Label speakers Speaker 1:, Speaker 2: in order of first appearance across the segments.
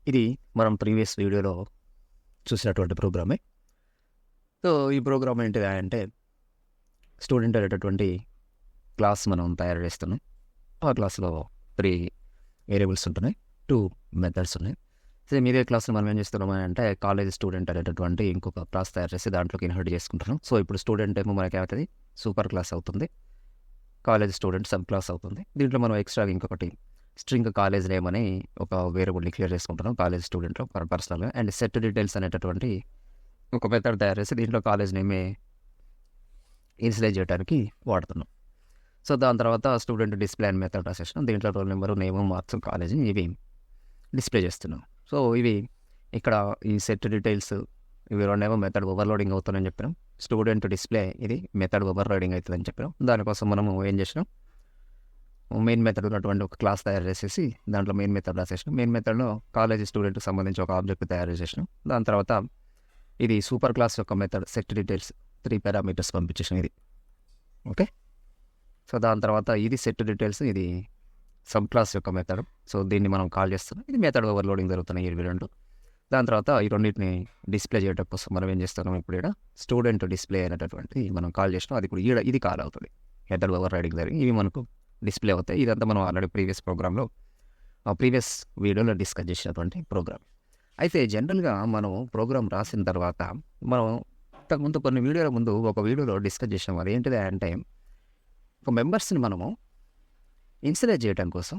Speaker 1: ఇది మనం ప్రీవియస్ వీడియోలో చూసినటువంటి ప్రోగ్రామే. సో, ఈ ప్రోగ్రామ్ ఏంటిది అంటే స్టూడెంట్ అనేటటువంటి క్లాస్ మనం తయారు చేస్తున్నాం. ఆ క్లాస్‌లో 3 వేరియబుల్స్ ఉంటున్నాయి. 2 మెథడ్స్ ఉన్నాయి. సేమ్ ఇదే క్లాస్‌లో మనం ఏం చేస్తున్నాం అంటే కాలేజ్ స్టూడెంట్ అనేటటువంటి ఇంకొక క్లాస్ తయారు చేసి దాంట్లోకి ఇన్హర్ట్ చేసుకుంటున్నాం. సో, ఇప్పుడు స్టూడెంట్ ఏమో మనకేమవుతది సూపర్ క్లాస్ అవుతుంది. కాలేజ్ స్టూడెంట్ సబ్ క్లాస్ అవుతుంది. దీంట్లో మనం ఎక్స్ట్రాగా ఇంకొకటి స్ట్రింగ్ కాలేజ్ నేమ్ అని ఒక వేరియబుల్ డిక్లేర్ చేసుకుంటున్నాం కాలేజ్ స్టూడెంట్‌లో పర్సనల్‌గా. అండ్ సెట్ డీటెయిల్స్ అనేటటువంటి ఒక మెథడ్ తయారు చేసి దీంట్లో కాలేజ్ నేమే ఇనిషియలైజ్ చేయడానికి వాడుతున్నాం. సో, దాని తర్వాత స్టూడెంట్ డిస్ప్లే అని మెథడ్ రాసేసినాం. దీంట్లో రోల్ నెంబరు, నేము, మార్క్స్, కాలేజ్ ఇవి డిస్ప్లే చేస్తున్నాం. సో, ఇవి ఇక్కడ ఈ సెట్ డీటెయిల్స్ ఇవి రెండేమో మెథడ్ ఓవర్‌లోడింగ్ అవుతుందని చెప్పినాం. స్టూడెంట్ డిస్ప్లే ఇది మెథడ్ ఓవర్‌లోడింగ్ అవుతుందని చెప్పినాం. దానికోసం మనము ఏం చేసినాం, మెయిన్ మెథడ్ ఉన్నటువంటి ఒక క్లాస్ తయారు చేసేసి దాంట్లో మెయిన్ మెథడ్ రాసేసినాం. మెయిన్ మెథడ్‌లో కాలేజ్ స్టూడెంట్‌కి సంబంధించి ఒక ఆబ్జెక్ట్ తయారు చేసినాం. దాని తర్వాత ఇది సూపర్ క్లాస్ యొక్క మెథడ్ సెట్ డీటెయిల్స్ 3 పారామీటర్స్ పంపించేసాం ఇది. ఓకే. సో, దాని తర్వాత ఇది సెట్ డీటెయిల్స్, ఇది సబ్ క్లాస్ యొక్క మెథడ్. సో, దీన్ని మనం కాల్ చేస్తున్నాం. ఇది మెథడ్ ఓవర్‌లోడింగ్ జరుగుతున్నాయి ఇవి రెండు. దాని తర్వాత ఈ రెండింటిని డిస్ప్లే చేయడం కోసం మనం ఏం చేస్తున్నాం ఇప్పుడు ఈడ స్టూడెంట్ డిస్ప్లే అనేటటువంటి మనం కాల్ చేసినాం. అది ఇప్పుడు ఇది కాల్ అవుతుంది. మెథడ్ ఓవర్ రైడింగ్ జరిగి ఇవి మనకు డిస్ప్లే అవుతాయి. ఇదంతా మనం ఆల్రెడీ ప్రీవియస్ వీడియోలో డిస్కస్ చేసినటువంటి ప్రోగ్రామ్. అయితే జనరల్‌గా మనం ప్రోగ్రామ్ రాసిన తర్వాత మనం ఇంతకుముందు కొన్ని వీడియోల ముందు ఒక వీడియోలో డిస్కస్ చేసాం. అది ఏంటిది అంటే ఒక మెంబర్స్‌ని మనము ఇనిషియలైజ్ చేయడం కోసం,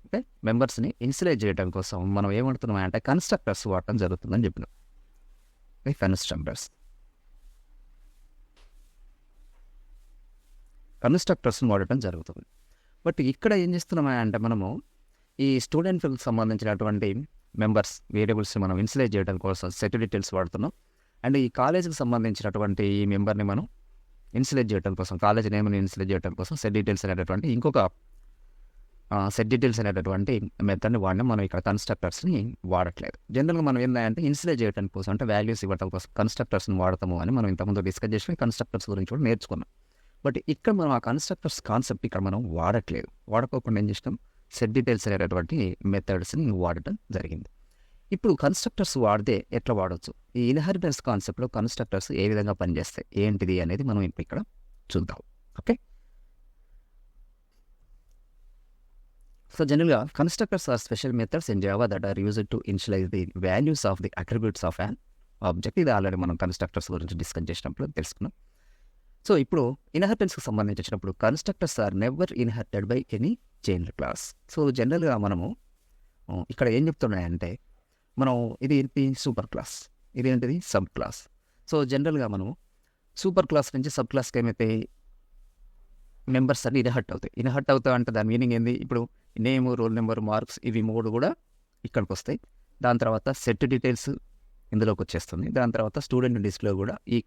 Speaker 1: ఓకే, మెంబర్స్‌ని ఇనిషియలైజ్ చేయడం కోసం మనం ఏమంటున్నాం అంటే కన్‌స్ట్రక్టర్స్ వాడటం జరుగుతుందని చెప్పినాం. కన్‌స్ట్రక్టర్స్‌ని వాడటం జరుగుతుంది. బట్ ఇక్కడ ఏం చేస్తున్నాం అంటే మనము ఈ స్టూడెంట్‌కి సంబంధించినటువంటి మెంబర్స్ వేరియబుల్స్‌ని మనం ఇనిషియలైజ్ చేయడం కోసం సెట్ డీటెయిల్స్ వాడుతున్నాం. అండ్ ఈ కాలేజ్‌కి సంబంధించినటువంటి ఈ మెంబర్‌ని మనం ఇనిషియలైజ్ చేయడం కోసం, కాలేజ్ నేమ్‌ని ఇనిషియలైజ్ చేయడం కోసం సెట్ డీటెయిల్స్ అనేటటువంటి ఇంకొక సెట్ డీటెయిల్స్ అనేటటువంటి మెథడ్‌ని వాడినాం. మనం ఇక్కడ కన్‌స్ట్రక్టర్స్‌ని వాడట్లేదు. జనరల్‌గా మనం ఏందంటే ఇనిషియలైజ్ చేయడం కోసం అంటే వాల్యూస్ ఇవ్వడం కోసం కన్‌స్ట్రక్టర్స్‌ని వాడతాము అని మనం ఇంతకుముందు డిస్కస్ చేసి కన్‌స్ట్రక్టర్స్ గురించి కూడా నేర్చుకున్నాం. బట్ ఇక్కడ మనం ఆ కన్‌స్ట్రక్టర్స్ కాన్సెప్ట్ ఇక్కడ మనం వాడట్లేదు. వాడుకోకుండా ఏం చేసినాం, సెట్ డీటెయిల్స్ అనేటటువంటి మెథడ్స్‌ని వాడటం జరిగింది. ఇప్పుడు కన్‌స్ట్రక్టర్స్ వాడితే ఎట్లా వాడొచ్చు, ఈ ఇన్‌హెరిటెన్స్ కాన్సెప్ట్‌లో కన్‌స్ట్రక్టర్స్ ఏ విధంగా పనిచేస్తాయి, ఏంటిది అనేది మనం ఇప్పుడు ఇక్కడ చూద్దాం. ఓకే. సో, జనరల్‌గా constructors are special methods in Java that are used to initialize the values of the attributes of an object. ఇది ఆల్రెడీ మనం కన్‌స్ట్రక్టర్స్ గురించి డిస్కస్ చేసినప్పుడు తెలుసుకున్నాం. సో, ఇప్పుడు ఇన్‌హెరిటెన్స్‌కి సంబంధించి వచ్చినప్పుడు constructors are never inherited by any child class. So, జనరల్‌గా మనము ఇక్కడ ఏం చెప్తున్నాయంటే మనం ఇది ఏంటి సూపర్ క్లాస్, ఇదేంటిది సబ్ క్లాస్. సో, జనరల్‌గా మనము సూపర్ క్లాస్ నుంచి సబ్ క్లాస్‌కి ఏమైతే మెంబర్స్ అన్ని ఇన్‌హెరిట్ అవుతాయి. ఇన్‌హెరిట్ అవుతాయి అంటే దాని మీనింగ్ ఏంది, ఇప్పుడు నేము, రోల్ నెంబర్, మార్క్స్ ఇవి 3 కూడా ఇక్కడికి వస్తాయి. దాని తర్వాత సెట్ డీటెయిల్స్ ఇందులోకి వచ్చేస్తుంది. దాని తర్వాత స్టూడెంట్ డిస్ప్లే కూడా ఈ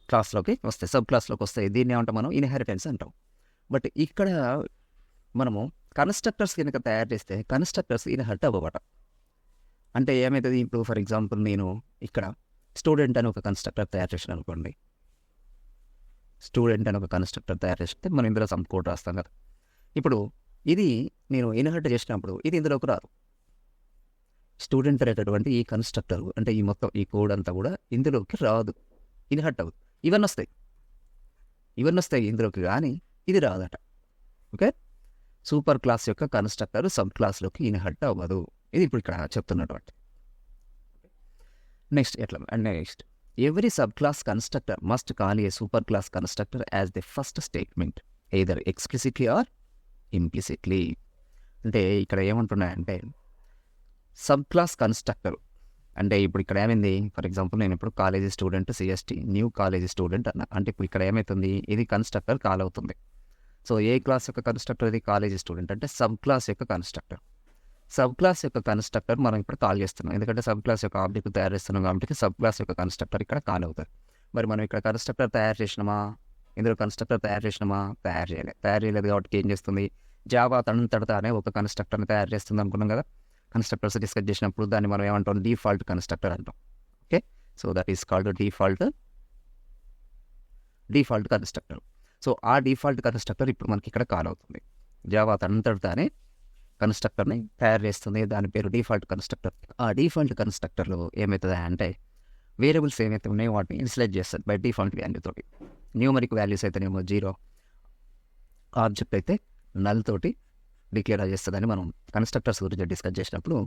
Speaker 1: క్లాస్‌లోకి వస్తాయి, సబ్ క్లాస్‌లోకి వస్తాయి. దీన్ని ఏమంటాం మనం ఇన్‌హెరిటెన్స్ అంటాం. బట్ ఇక్కడ మనము కన్‌స్ట్రక్టర్స్ కనుక తయారు చేస్తే కన్‌స్ట్రక్టర్స్ ఇన్‌హెరిట్ అవ్వవట. అంటే ఏమైతది, ఇప్పుడు ఫర్ ఎగ్జాంపుల్ నేను ఇక్కడ స్టూడెంట్ అని ఒక కన్‌స్ట్రక్టర్ తయారు చేశాను అనుకోండి. స్టూడెంట్ అని ఒక కన్‌స్ట్రక్టర్ తయారు చేస్తే మనం ఇందులో సమ్ కోడ్ రాస్తాం కదా. ఇప్పుడు ఇది నేను ఇన్‌హెరిట్ చేసినప్పుడు ఇది ఇందులోకి రాదు. స్టూడెంట్ అనేటటువంటి ఈ కన్‌స్ట్రక్టర్ అంటే ఈ మొత్తం ఈ కోడ్ అంతా కూడా ఇందులోకి రాదు, ఇన్‌హెరిట్ అవ్వదు. ఇవన్నీ వస్తాయి ఇందులోకి, కానీ ఇది రాదట. ఓకే. సూపర్ క్లాస్ యొక్క కన్‌స్ట్రక్టర్ సబ్ క్లాస్‌లోకి ఇన్‌హెరిట్ అవ్వదు. ఇది ఇప్పుడు ఇక్కడ చెప్తున్నటువంటి. Next every sub class constructor must call a super class constructor as the first statement either explicitly or implicitly. అంటే ఇక్కడ ఏమంటున్నాయంటే సబ్ క్లాస్ కన్‌స్ట్రక్టర్ అంటే ఇప్పుడు ఇక్కడ ఏమైంది, ఫర్ ఎగ్జాంపుల్ నేను ఇప్పుడు college student CST new college student అన్న అంటే ఇప్పుడు ఇక్కడ ఏమవుతుంది, ఇది కన్‌స్ట్రక్టర్ కాల్ అవుతుంది. సో, ఏ క్లాస్ యొక్క కన్‌స్ట్రక్టర్, ఇది కాలేజీ స్టూడెంట్ అంటే సబ్ క్లాస్ యొక్క కన్‌స్ట్రక్టర్. సబ్ క్లాస్ యొక్క కన్‌స్ట్రక్టర్ మనం ఇప్పుడు కాల్ చేస్తున్నాం. ఎందుకంటే సబ్ క్లాస్ యొక్క ఆబ్జెక్ట్ తయారు చేస్తున్నాం కాబట్టి సబ్ క్లాస్ యొక్క కన్‌స్ట్రక్టర్ ఇక్కడ కాల్ అవుతుంది. మరి మనం ఇక్కడ కన్‌స్ట్రక్టర్ తయారు చేసినామా, ఇందులో కన్‌స్ట్రక్టర్ తయారు చేయలేదు కాబట్టి ఏం చేస్తుంది, జావా తనంతటనే ఒక కన్‌స్ట్రక్టర్ని తయారు చేస్తుంది అనుకున్నాం కదా. కన్‌స్ట్రక్టర్స్ డిస్కస్ చేసినప్పుడు దాన్ని మనం ఏమంటాం, డిఫాల్ట్ కన్‌స్ట్రక్టర్ అంటాం. Okay. So, that is called default constructor. So, ఆ డిఫాల్ట్ కన్‌స్ట్రక్టర్ ఇప్పుడు మనకి ఇక్కడ కాల్ అవుతుంది. జావా తనంతటనే కన్స్ట్రక్టర్ని తయారు చేస్తుంది. దాని పేరు డిఫాల్ట్ కన్స్ట్రక్టర్. ఆ డిఫాల్ట్ కన్స్ట్రక్టర్లో ఏమవుతుంది అంటే వేరియబుల్స్ ఏమైతే ఉన్నాయో వాటిని ఇన్సులేట్ చేస్తుంది బై డిఫాల్ట్ వాల్యూ తోటి. న్యూమరిక్ వాల్యూస్ అయితేనేమో 0, ఆబ్జెక్ట్ అయితే నల్ తోటి డిక్లేర్ చేస్తుందని మనం కన్స్ట్రక్టర్స్ గురించి డిస్కస్ చేసినప్పుడు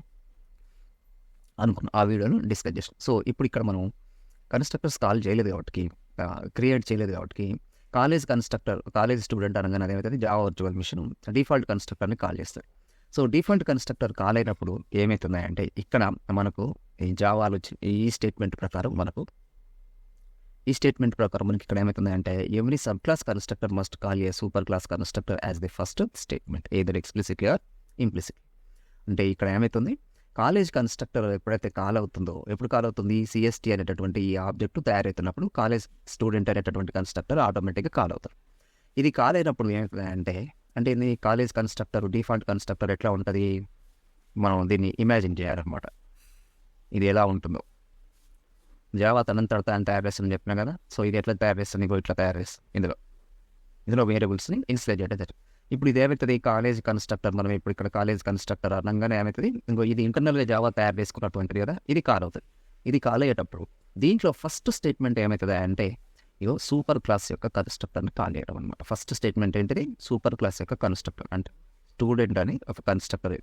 Speaker 1: అనుకున్నాం. ఆ వీడియోను డిస్కస్ చేసాం. సో ఇప్పుడు ఇక్కడ మనం కన్స్ట్రక్టర్స్ కాల్ చేయలేదు కాబట్టి, క్రియేట్ చేయలేదు కాబట్టి కాలేజ్ స్టూడెంట్ అనగానే అదేమవుతుంది, జావా వర్చువల్ మిషన్ డిఫాల్ట్ కన్స్ట్రక్టర్ని కాల్ చేస్తుంది. సో డిఫాల్ట్ కన్స్ట్రక్టర్ కాల్ అయినప్పుడు ఏమవుతుందంటే ఇక్కడ మనకు ఈ జావాలో ఈ స్టేట్మెంట్ ప్రకారం మనకి ఇక్కడ ఏమవుతుందంటే every sub class constructor must call a super class constructor as the first statement either explicitly or implicitly. అంటే ఇక్కడ ఏమవుతుంది, కాలేజ్ కన్స్ట్రక్టర్ ఎప్పుడైతే కాల్ అవుతుంది సిఎస్టీ అనేటటువంటి ఈ ఆబ్జెక్ట్ తయారవుతున్నప్పుడు కాలేజ్ స్టూడెంట్ అనేటటువంటి కన్స్ట్రక్టర్ ఆటోమేటిక్గా కాల్ అవుతారు. ఇది కాల్ అయినప్పుడు ఏమవుతుంది అంటే ఇది కాలేజ్ కన్స్ట్రక్టర్ డిఫాల్ట్ కన్స్ట్రక్టర్ ఎట్లా ఉంటుంది, మనం దీన్ని ఇమాజిన్ చేయాలన్నమాట. ఇది ఎలా ఉంటుందో జావా తనంతట తాను తయారు చేస్తుందని చెప్పినా కదా. సో ఇది ఎట్లా తయారు చేస్తుంది, ఇట్లా తయారు చేస్తుంది. ఇందులో వేరియబుల్స్ని ఇన్స్టేట్ చేయడం జరుగుతుంది. ఇప్పుడు ఇది ఏమవుతుంది, కాలేజ్ కన్స్ట్రక్టర్. మనం ఇప్పుడు ఇక్కడ కాలేజ్ కన్స్ట్రక్టర్ అనగానే ఏమవుతుంది, ఇది ఇంటర్నల్గా జావా తయారు చేసుకున్నటువంటిది కదా, ఇది కాల్ అవుతుంది. ఇది కాల్ అయ్యేటప్పుడు దీంట్లో ఫస్ట్ స్టేట్మెంట్ ఏమవుతుంది అంటే ఇగో సూపర్ క్లాస్ యొక్క కన్స్ట్రక్టర్ని కాల్ చేయడం అనమాట. ఫస్ట్ స్టేట్మెంట్ ఏంటిది, సూపర్ క్లాస్ యొక్క కన్స్ట్రక్టర్ అంటే స్టూడెంట్ అని ఒక కన్స్ట్రక్టర్,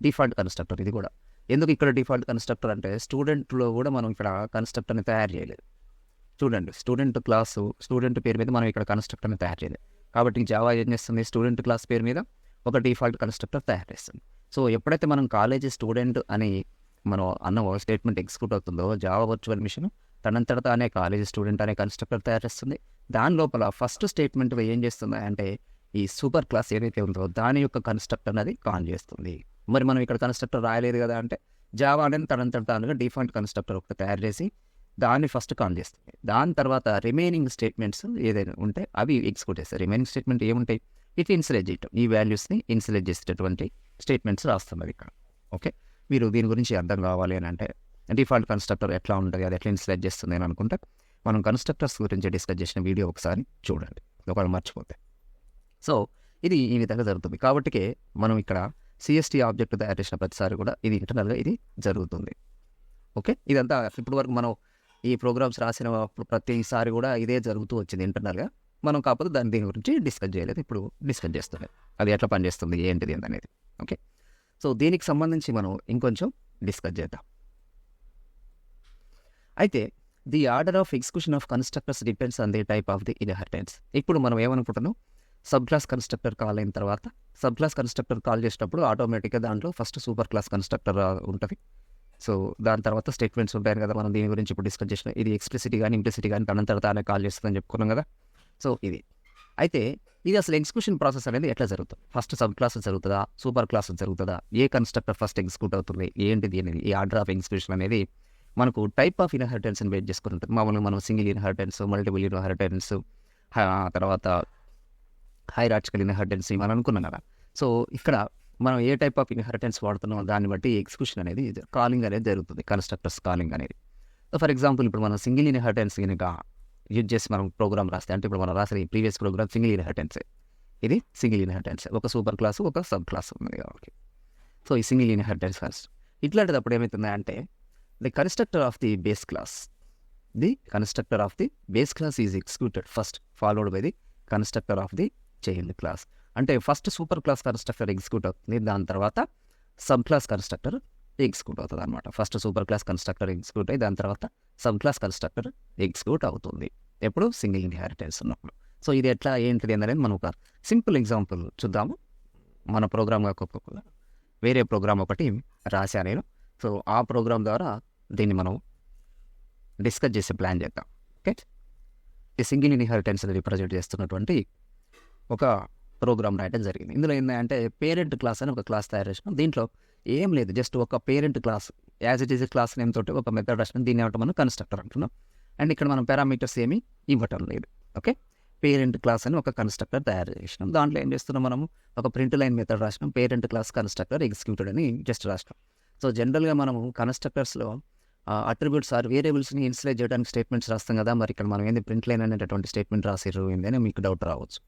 Speaker 1: డిఫాల్ట్ కన్స్ట్రక్టర్. ఇది కూడా ఎందుకు ఇక్కడ డిఫాల్ట్ కన్స్ట్రక్టర్ అంటే స్టూడెంట్లో కూడా మనం ఇక్కడ కన్స్ట్రక్టర్ని తయారు చేయలేదు. స్టూడెంట్ పేరు మీద మనం ఇక్కడ కన్స్ట్రక్టర్ని తయారు చేయలేదు. కాబట్టి జావా ఏం చేస్తుంది, స్టూడెంట్ క్లాస్ పేరు మీద ఒక డిఫాల్ట్ కన్స్ట్రక్టర్ తయారు చేస్తుంది. సో ఎప్పుడైతే మనం కాలేజీ స్టూడెంట్ అని మనం అన్న స్టేట్మెంట్ ఎగ్జిక్యూట్ అవుతుందో జావా వర్చువల్ మిషన్ తనంతట తానే కాలేజీ స్టూడెంట్ అనే కన్స్ట్రక్టర్ తయారు చేస్తుంది. దాని లోపల ఫస్ట్ స్టేట్మెంట్ ఏం చేస్తుంది అంటే ఈ సూపర్ క్లాస్ ఏదైతే ఉందో దాని యొక్క కన్స్ట్రక్టర్ అనేది కాల్ చేస్తుంది. మరి మనం ఇక్కడ కన్స్ట్రక్టర్ రాయలేదు కదా అంటే జావా అనేది తనంతట తానుగా డిఫాల్ట్ కన్స్ట్రక్టర్ ఒకటి తయారు చేసి దాన్ని ఫస్ట్ కాల్ చేస్తుంది. దాని తర్వాత రిమైనింగ్ స్టేట్మెంట్స్ ఏదైనా ఉంటే అవి ఎగ్జిక్యూట్ చేస్తాయి. రిమైనింగ్ స్టేట్మెంట్ ఏముంటాయి, ఇట్లా ఇన్సులేట్ చేయటం, ఈ వాల్యూస్ని ఇన్సులేట్ చేసేటటువంటి స్టేట్మెంట్స్ రాస్తున్నారు ఇక్కడ. ఓకే, మీరు దీని గురించి అర్థం కావాలి అని అంటే డిఫాల్ట్ కన్స్ట్రక్టర్ ఎట్లా ఉంటుంది, అది ఎట్లా ఇన్సులేట్ చేస్తుంది అని అనుకుంటే మనం కన్స్ట్రక్టర్స్ గురించి డిస్కస్ చేసిన వీడియో ఒకసారి చూడండి, ఒకవేళ మర్చిపోతే. సో ఇది ఈ విధంగా జరుగుతుంది. కాబట్టి మనం ఇక్కడ సిఎస్టీ ఆబ్జెక్ట్ తయారు చేసిన ప్రతిసారి కూడా ఇది ఇంటర్నల్గా ఇది జరుగుతుంది. ఓకే, ఇదంతా ఇప్పటి వరకు మనం ఈ ప్రోగ్రామ్స్ రాసిన ప్రతిసారి కూడా ఇదే జరుగుతూ వచ్చింది ఇంటర్నల్గా. మనం కాకపోతే దీని గురించి డిస్కస్ చేయలేదు, ఇప్పుడు డిస్కస్ చేస్తున్నాం అది ఎట్లా పనిచేస్తుంది ఏంటిది అనేది. ఓకే, సో దీనికి సంబంధించి మనం ఇంకొంచెం డిస్కస్ చేద్దాం. అయితే the order of execution of constructors depends on the type of the inheritance. ఇప్పుడు మనం ఏమనుకుంటున్నాం, సబ్ క్లాస్ కన్స్ట్రక్టర్ కాల్ అయిన తర్వాత సబ్ క్లాస్ కన్స్ట్రక్టర్ కాల్ చేసినప్పుడు ఆటోమేటిక్గా దాంట్లో ఫస్ట్ సూపర్ క్లాస్ కన్స్ట్రక్టర్ ఉంటుంది. సో దాని తర్వాత స్టేట్మెంట్స్ ఉంటాయి కదా, మనం దీని గురించి ఇప్పుడు డిస్కస్ చేసిన ఇది ఎక్స్ప్లిసిటీ కానీ ఇంప్లిసిటీ కానీ తనంతట తానే కాల్ చేస్తుందని చెప్పుకున్నాం కదా. సో ఇది అయితే ఇది అసలు ఎగ్జిక్యూషన్ ప్రాసెస్ అనేది ఎట్లా జరుగుతుంది, ఫస్ట్ సబ్ క్లాస్ జరుగుతుందా, సూపర్ క్లాస్ జరుగుతుందా, ఏ కన్స్ట్రక్టర్ ఫస్ట్ ఎగ్జిక్యూట్ అవుతుంది ఏంటిది అనేది, ఈ ఆర్డర్ ఆఫ్ ఎగ్జిక్యూషన్ అనేది మనకు టైప్ ఆఫ్ ఇన్హెరిటెన్స్ని వెయిట్ చేసుకుని ఉంటుంది. మామూలుగా మనం సింగిల్ ఇన్హెరిటెన్స్, మల్టిపుల్ ఇన్హెరిటెన్స్, తర్వాత హైరార్చికల్ ఇన్హెరిటెన్స్ మనం అనుకున్నాం కదా. సో ఇక్కడ మనం ఏ టైప్ ఆఫ్ ఇన్హెరిటెన్స్ వాడుతున్నాం దాన్ని బట్టి ఎగ్జిక్యూషన్ అనేది కాలింగ్ అనేది జరుగుతుంది, కన్స్ట్రక్టర్స్ కాలింగ్ అనేది. సో ఫర్ ఎగ్జాంపుల్ ఇప్పుడు మనం సింగిల్ ఇన్హెరిటెన్స్ కనుక యూజ్ చేసి మనం ప్రోగ్రామ్ రాస్తే, అంటే ఇప్పుడు మనం రాసిన ఈ ప్రీవియస్ ప్రోగ్రామ్ సింగిల్ ఇన్హెరిటెన్స్, ఇది సింగిల్ ఇన్హెరిటెన్స్, ఒక సూపర్ క్లాసు ఒక సబ్ క్లాస్ ఉంది కాబట్టి. సో ఈ సింగిల్ ఇన్హెరిటెన్స్ ఫస్ట్ ఇట్లాంటిది అప్పుడు ఏమవుతుంది అంటే the constructor of the base class is executed first followed by the constructor of the child class. అంటే first super class constructor execute అవుతుంది, దాని తర్వాత సబ్ క్లాస్ కన్స్ట్రక్టర్ ఎగ్జిక్యూట్ అవుతుంది అనమాట. First super class constructor execute అయ్యి దాని తర్వాత sub class constructor execute అవుతుంది ఎప్పుడు సింగిల్ ఇన్హెరిటెన్స్ ఉన్నప్పుడు. సో ఇది ఎట్లా ఏంటిది అనేది మనం ఒక సింపుల్ ఎగ్జాంపుల్ చూద్దాము. మన ప్రోగ్రామ్ కాకపోతే వేరే ప్రోగ్రామ్ ఒకటి రాశా నేను. సో ఆ ప్రోగ్రామ్ ద్వారా దీన్ని మనం డిస్కస్ చేసే ప్లాన్ చేద్దాం. ఓకే, ఈ సింగిల్ ఇన్హెరిటెన్స్ రిప్రజెంట్ చేస్తున్నటువంటి ఒక ప్రోగ్రామ్ రాయడం జరిగింది. ఇందులో ఏంటంటే పేరెంట్ క్లాస్ అని ఒక క్లాస్ తయారు చేసినాం. దీంట్లో ఏం లేదు, జస్ట్ ఒక parent class as it is class name తోటి ఒక మెథడ్ రాసినాం. దీన్ని ఏమంటే మనం కన్స్ట్రక్టర్ అంటున్నాం. అండ్ ఇక్కడ మనం పారామీటర్స్ ఏమీ ఇవ్వటం లేదు. ఓకే, పేరెంట్ క్లాస్ అని ఒక కన్స్ట్రక్టర్ తయారు చేసినాం. దాంట్లో ఏం చేస్తున్నాం, మనము ఒక ప్రింట్ లైన్ మెథడ్ రాసినాం, పేరెంట్ క్లాస్ కన్స్ట్రక్టర్ ఎగ్జిక్యూటెడ్ అని జస్ట్ రాసినాం. సో జనరల్గా మనము కన్స్ట్రక్టర్స్లో అట్రిబ్యూట్స్ ఆర్ వేరియబుల్స్ని ఇన్స్టేట్ చేయడానికి స్టేట్మెంట్స్ రాస్తాం కదా. మరి ఇక్కడ మనం ఏంది ప్రింట్ లైన్ అనేటటువంటి స్టేట్మెంట్ రాసిర్రు ఏందని మీకు డౌట్ రావచ్చు.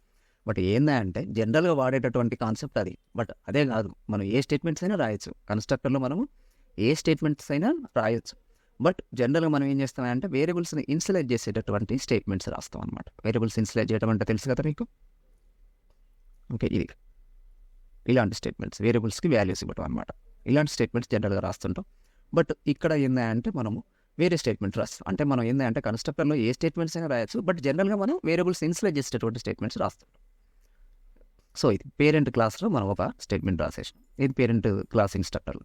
Speaker 1: బట్ ఏందంటే జనరల్గా వాడేటటువంటి కాన్సెప్ట్ అది. బట్ అదే కాదు, మనం ఏ స్టేట్మెంట్స్ అయినా రాయొచ్చు కన్స్ట్రక్టర్లో, మనము ఏ స్టేట్మెంట్స్ అయినా రాయొచ్చు. బట్ జనరల్గా మనం ఏం చేస్తామంటే వేరియబుల్స్ని ఇన్సులేట్ చేసేటటువంటి స్టేట్మెంట్స్ రాస్తాం అనమాట. వేరియబుల్స్ ఇన్సులేట్ చేయడం అంటే తెలుసు కదా మీకు. ఓకే, ఇది ఇలాంటి స్టేట్మెంట్స్ వేరియబుల్స్కి వాల్యూస్ ఇవ్వడం అనమాట. ఇలాంటి స్టేట్మెంట్స్ జనరల్గా రాస్తుంటాం. బట్ ఇక్కడ ఏందంటే మనము వేరే స్టేట్మెంట్ రాస్తాం. అంటే మనం ఏంటంటే కన్స్ట్రక్టర్లో ఏ స్టేట్మెంట్స్ అయినా రాయొచ్చు, బట్ జనరల్గా మనం వేరియబుల్స్ ఇన్సులేట్ చేసేటటువంటి స్టేట్మెంట్స్ రాస్తాం. సో ఇది పేరెంట్ క్లాస్లో మనం ఒక స్టేట్మెంట్ రాసేసాం. ఇది పేరెంట్ క్లాస్ ఇన్స్ట్రక్టర్లు.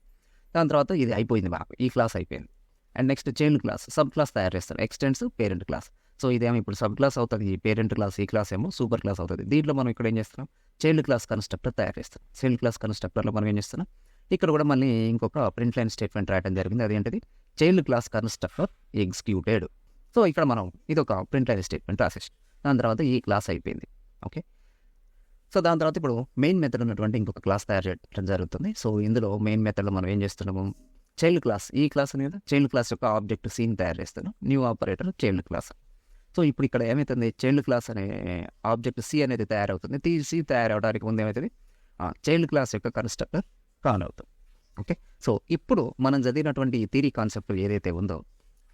Speaker 1: దాని తర్వాత ఇది అయిపోయింది, మనకు ఈ క్లాస్ అయిపోయింది. And next child class, sub class తయారు చేస్తాం, ఎక్స్టెండ్స్ పేరెంట్ క్లాస్. సో ఇదేమో ఇప్పుడు సబ్ క్లాస్ అవుతుంది, ఈ పేరెంట్ క్లాస్, ఈ క్లాస్ ఏమో సూపర్ క్లాస్ అవుతుంది. దీంట్లో మనం ఇక్కడ ఏం చేస్తున్నాం, చైల్డ్ క్లాస్ కన్స్ట్రక్టర్ తయారు చేస్తాం. చైల్డ్ క్లాస్ కన్స్ట్రక్టర్లో మనం ఏం చేస్తున్నాం, ఇక్కడ కూడా మళ్ళీ ఇంకొక ప్రింట్ లైన్ స్టేట్మెంట్ రాయడం జరిగింది. అదేంటిది, child class constructor executed. So ఇక్కడ మనం ఇది ఒక ప్రింట్ లైన్ స్టేట్మెంట్ రాసేసాం. దాని తర్వాత ఈ క్లాస్ అయిపోయింది. ఓకే, సో దాని తర్వాత ఇప్పుడు మెయిన్ మెథడ్ ఉన్నటువంటి ఇంకొక క్లాస్ తయారు చేయడం జరుగుతుంది. సో ఇందులో మెయిన్ మెథడ్లో మనం ఏం చేస్తున్నాము, చైల్డ్ క్లాస్, ఈ క్లాస్ అనేది చైల్డ్ క్లాస్ యొక్క ఆబ్జెక్ట్ సీన్ తయారు చేస్తాను. New operator child class. So ఇప్పుడు ఇక్కడ ఏమవుతుంది, చైల్డ్ క్లాస్ అనే ఆబ్జెక్ట్ సి అనేది తయారవుతుంది. సి తయారవడానికి ముందు ఏమవుతుంది, చైల్డ్ క్లాస్ యొక్క కన్స్ట్రక్టర్ కాల్ అవుతుంది. ఓకే, సో ఇప్పుడు మనం చదివినటువంటి ఈ థియరీ కాన్సెప్ట్ ఏదైతే ఉందో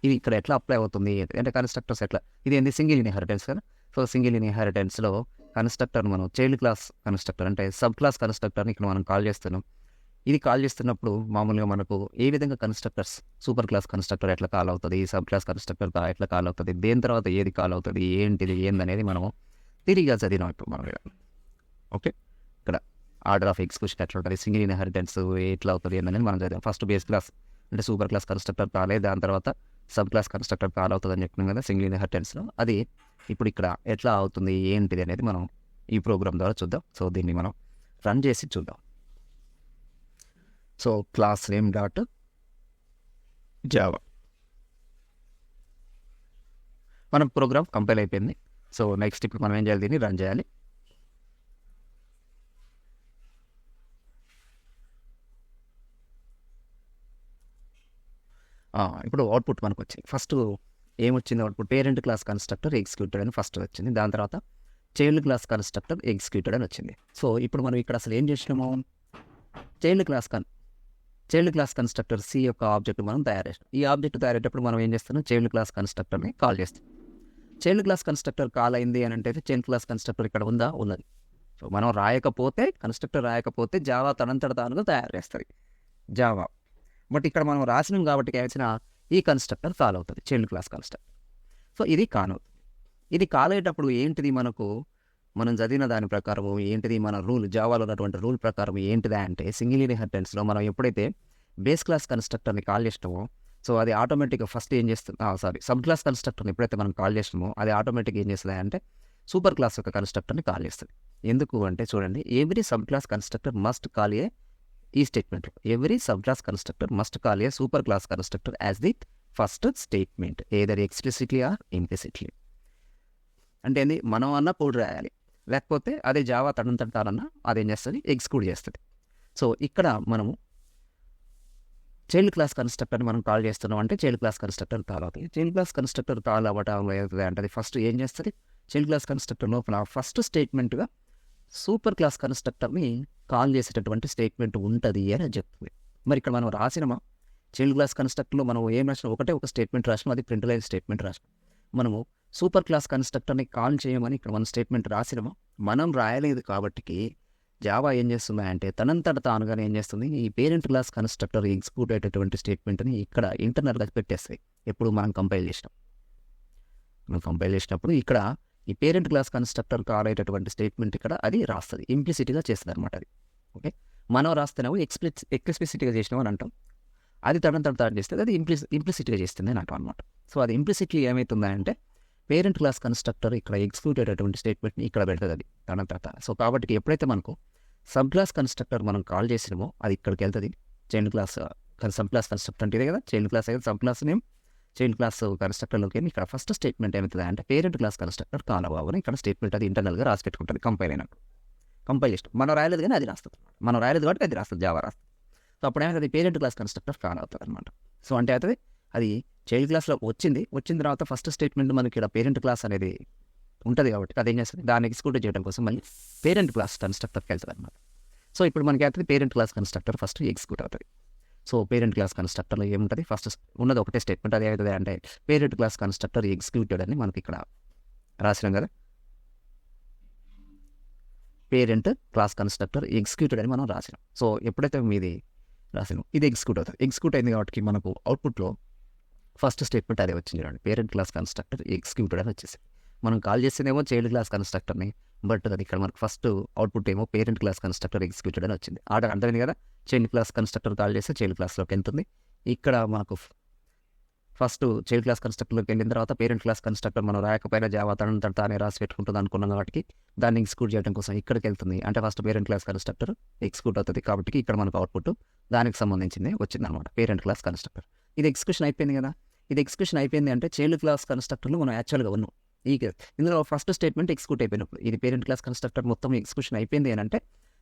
Speaker 1: ఇది ఇక్కడ ఎట్లా అప్లై అవుతుంది అంటే కన్స్ట్రక్టర్స్ ఎట్లా, ఇది ఏంది సింగిల్ ఇన్హెరిటెన్స్ కదా. సో సింగిల్ ఇన్హెరిటెన్స్లో కన్స్ట్రక్టర్ మనం చైల్డ్ క్లాస్ కన్స్ట్రక్టర్ అంటే సబ్ క్లాస్ కన్స్ట్రక్టర్ని ఇక్కడ మనం కాల్ చేస్తున్నాం. ఇది కాల్ చేస్తున్నప్పుడు మామూలుగా మనకు ఏ విధంగా కన్స్ట్రక్టర్స్, సూపర్ క్లాస్ కన్స్ట్రక్టర్ ఎట్లా కాల్ అవుతుంది, సబ్ క్లాస్ కన్స్ట్రక్టర్ ఎట్లా కాల్ అవుతుంది, దేని తర్వాత ఏది కాల్ అవుతుంది, ఏంటిది ఏందనేది మనము తిరిగిగా చదివినాం ఇప్పుడు మనం. ఓకే, ఇక్కడ ఆర్డర్ ఆఫ్ ఎగ్జిక్యూషన్ ఎట్లా ఉంటుంది, సింగిల్ ఇన్హెరిటెన్స్ ఎట్లా అవుతుంది ఏందనేది మనం చదివాం. ఫస్ట్ బేస్ క్లాస్ అంటే సూపర్ క్లాస్ కన్స్ట్రక్టర్ కాలే, దాని తర్వాత సబ్ క్లాస్ కన్స్ట్రక్టర్ కాల్ అవుతుంది అని చెప్పినాం కదా సింగిల్ ఇన్హెరిటెన్స్లో. అది ఇప్పుడు ఇక్కడ ఎట్లా అవుతుంది ఏంటిది అనేది మనం ఈ ప్రోగ్రామ్ ద్వారా చూద్దాం. సో దీన్ని మనం రన్ చేసి చూద్దాం. So class name dot Java, మన ప్రోగ్రామ్ కంపైల్ అయిపోయింది. సో నెక్స్ట్ ఇప్పుడు మనం ఏం చేయాలి, దీన్ని రన్ చేయాలి. ఇప్పుడు అవుట్పుట్ మనకు వచ్చింది. ఫస్ట్ ఏమొచ్చింది output, parent class constructor executed అని ఫస్ట్ వచ్చింది. దాని తర్వాత చైల్డ్ క్లాస్ కన్స్ట్రక్టర్ ఎగ్జిక్యూటెడ్ అని వచ్చింది. సో ఇప్పుడు మనం ఇక్కడ అసలు ఏం చేసినాము, చైల్డ్ క్లాస్ కన్స్ట్రక్టర్ సి యొక్క ఆబ్జెక్ట్ మనం తయారు చేస్తాం. ఈ ఆబ్జెక్ట్ తయారయ్యేటప్పుడు మనం ఏం చేస్తున్నాం, చైల్డ్ క్లాస్ కన్స్ట్రక్టర్ని కాల్ చేస్తాం. చైల్డ్ క్లాస్ కన్స్ట్రక్టర్ కాల్ అయింది అని అంటే చైల్డ్ క్లాస్ కన్స్ట్రక్టర్ ఇక్కడ ఉందా, ఉన్నది. సో మనం రాయకపోతే, కన్స్ట్రక్టర్ రాయకపోతే జావా తనంతట తానుగా తయారు చేస్తుంది జావా. బట్ ఇక్కడ మనం రాసినాం కాబట్టి కావాల్సిన ఈ కన్స్ట్రక్టర్ కాల్ అవుతుంది, చైల్డ్ క్లాస్ కన్స్ట్రక్టర్. సో ఇది కాల్ అవుతుంది. ఇది కాల్ అయ్యేటప్పుడు ఏంటిది, మనకు మనం చదివిన దాని ప్రకారం ఏంటిది, మన రూల్ జావాలో ఉన్నటువంటి రూల్ ప్రకారం ఏంటిదా అంటే సింగిల్ ఇన్హెరిటెన్స్లో మనం ఎప్పుడైతే బేస్ క్లాస్ కన్స్ట్రక్టర్ని కాల్ చేస్తామో సో అది ఆటోమేటిక్గా ఫస్ట్ ఏం చేస్తుంది, సబ్ క్లాస్ కన్స్ట్రక్టర్ని ఎప్పుడైతే మనం కాల్ చేస్తామో అది ఆటోమేటిక్గా ఏం చేస్తుంది అంటే సూపర్ క్లాస్ యొక్క కన్స్ట్రక్టర్ని కాల్ చేస్తుంది. ఎందుకు అంటే చూడండి, every sub class constructor must call a, ఈ statement every sub class constructor must call a super class constructor as the first statement either explicitly or implicitly. అంటే ఏంది, మనం అన్న కోడ్ రాయాలి, లేకపోతే అదే జావా తడంతటాలన్నా అదేం చేస్తుంది, ఎగ్జిక్యూట్ చేస్తుంది. సో ఇక్కడ మనము చైల్డ్ క్లాస్ కన్స్ట్రక్టర్ని మనం కాల్ చేస్తున్నాం అంటే చైల్డ్ క్లాస్ కన్స్ట్రక్టర్ కాల్ అవుతుంది. చైల్డ్ క్లాస్ కన్స్ట్రక్టర్ కాల్ అవ్వటం ఏదైతుంది అంటే అది ఫస్ట్ ఏం చేస్తుంది, చైల్డ్ క్లాస్ కన్స్ట్రక్టర్ లోపల ఫస్ట్ స్టేట్మెంట్గా సూపర్ క్లాస్ కన్స్ట్రక్టర్ని కాల్ చేసేటటువంటి స్టేట్మెంట్ ఉంటుంది అని చెప్తుంది. మరి ఇక్కడ మనం రాసినమా, చైల్డ్ క్లాస్ కన్స్ట్రక్టర్లో మనం ఏం రాసినాం, ఒక స్టేట్మెంట్ రాసినాం, అది ప్రింట్ లైన్ స్టేట్మెంట్ రాసినాం. మనము సూపర్ క్లాస్ కన్స్ట్రక్టర్ని కాల్ చేయమని ఇక్కడ మన స్టేట్మెంట్ రాసినామా, మనం రాయలేదు కాబట్టి జావా ఏం చేస్తుంది అంటే తనంతట తానుగానే ఏం చేస్తుంది, ఈ పేరెంట్ క్లాస్ కన్స్ట్రక్టర్ ఎగ్జిక్యూట్ అయ్యేటటువంటి స్టేట్మెంట్ని ఇక్కడ ఇంటర్నల్గా పెట్టేస్తాయి. ఎప్పుడు మనం కంపైల్ చేసినప్పుడు ఇక్కడ ఈ పేరెంట్ క్లాస్ కన్స్ట్రక్టర్ కాల్ అయ్యేటటువంటి స్టేట్మెంట్ ఇక్కడ అది రాస్తుంది, ఇంప్లిసిటీగా చేస్తుంది అనమాట. అది ఓకే, మనం రాస్తున్నాము ఎక్స్ప్లిసిటీగా చేసినాం అని అంటాం, అది తనంతట తాను చేస్తుంది, అది ఇంప్లిసిటీగా చేస్తుంది అని అంటాం అనమాట. సో అది ఇంప్లిసిట్లీ ఏమవుతుందంటే పేరెంట్ క్లాస్ కన్స్ట్రక్టర్ ఇక్కడ ఎగ్జిక్యూట్ అయ్యేటటువంటి స్టేట్మెంట్ని ఇక్కడ పెడుతుంది అది తనంతట. సో కాబట్టి ఎప్పుడైతే మనకు సబ్ క్లాస్ కన్స్ట్రక్టర్ మనం కాల్ చేసినామో అది ఇక్కడికి వెళ్తుంది. Child class sub class constructor అంటే ఇదే కదా, చైల్డ్ క్లాస్ అయితే sub class name, child class కన్స్ట్రక్టర్లోకి ఇక్కడ ఫస్ట్ స్టేట్మెంట్ ఏమవుతుంది అంటే పేరెంట్ క్లాస్ కన్స్ట్రక్టర్ కాల్ అవ్వని ఇక్కడ స్టేట్మెంట్ అది ఇంటర్నల్గా రాసి పెట్టుకుంటుంది కంపైల్ అయినప్పుడు. కంపైల్ చేస్తాం, మనం రాయలేదు కానీ అది రాస్తుంది, మనం రాయలేదు కాబట్టి అది రాస్తుంది, జావా రాస్తుంది. సో అప్పుడు ఏమవుతుంది, పేరెంట్ క్లాస్ కన్స్ట్రక్టర్ కాల్ అవుతుంది అనమాట. సో అంటే అవుతుంది అది చైల్డ్ క్లాస్లో వచ్చిన తర్వాత ఫస్ట్ స్టేట్మెంట్ మనకి ఇక్కడ పేరెంట్ క్లాస్ అనేది ఉంటుంది కాబట్టి అదేం చేస్తుంది, దాన్ని ఎగ్జిక్యూట్ చేయడం కోసం మళ్ళీ పేరెంట్ క్లాస్ కన్స్ట్రక్టర్కి వెళ్తుంది అనమాట. సో ఇప్పుడు మనకి అవుతుంది parent class constructor first execute అవుతుంది. సో పేరెంట్ క్లాస్ కన్స్ట్రక్టర్లో ఏముంటుంది, ఫస్ట్ ఉన్నది ఒకటే స్టేట్మెంట్, అది ఏమవుతుంది అంటే పేరెంట్ క్లాస్ కన్స్ట్రక్టర్ ఎగ్జిక్యూటెడ్ అని మనకి ఇక్కడ రాసినాం కదా, పేరెంట్ క్లాస్ కన్స్ట్రక్టర్ ఎగ్జిక్యూటెడ్ అని మనం రాసినాం. సో ఎప్పుడైతే మీది రాసినాం ఇది ఎగ్జిక్యూట్ అవుతుంది. ఎగ్జిక్యూట్ అయింది కాబట్టి మనకు అవుట్పుట్లో ఫస్ట్ స్టేట్మెంట్ అదే వచ్చింది చూడండి, పేరెంట్ క్లాస్ కన్స్ట్రక్టర్ ఎగ్జిక్యూటెడ్ అని వచ్చేసి. మనం కాల్ చేసేదేమో చైల్డ్ క్లాస్ కన్స్ట్రక్టర్ని, బట్ అది ఇక్కడ మనకు ఫస్ట్ అవుట్పుట్ ఏమో పేరెంట్ క్లాస్ కన్స్ట్రక్టర్ ఎగ్జిక్యూటెడ్ అని వచ్చింది. ఆర్డర్ అర్థమైంది కదా, చైల్డ్ క్లాస్ కన్స్ట్రక్టర్ కాల్ చేస్తే చైల్డ్ క్లాస్లోకి వెళ్తుంది. ఇక్కడ మనకు ఫస్ట్ చైల్డ్ క్లాస్ కన్స్ట్రక్టర్లోకి వెళ్ళిన తర్వాత పేరెంట్ క్లాస్ కన్స్ట్రక్టర్ మనం రాయకపోయినా జావా తానే రాసి పెట్టుకుంటుంది అనుకున్నాం కాబట్టి దాన్ని ఎగ్జిక్యూట్ చేయడం కోసం ఇక్కడికి వెళ్తుంది. అంటే first parent class constructor execute అవుతుంది కాబట్టి ఇక్కడ మనకు అవుట్పుట్ దానికి సంబంధించింది వచ్చింది అనమాట, పేరెంట్ క్లాస్ కన్స్ట్రక్టర్. ఇది ఎగ్జిక్యూషన్ అయిపోయింది కదా, ఇది ఎగ్జిక్యూషన్ అయిపోయింది అంటే చైల్డ్ క్లాస్ కన్స్ట్రక్టర్లో మనం యాక్చువల్గా ఉన్నాం. ఇందులో ఫస్ట్ స్టేట్మెంట్ ఎగ్జిక్యూట్ అయిపోయినప్పుడు ఇది పేరెంట్ క్లాస్ కన్స్ట్రక్టర్ మొత్తం ఎగ్జిక్యూషన్ అయిపోయింది అని అంటే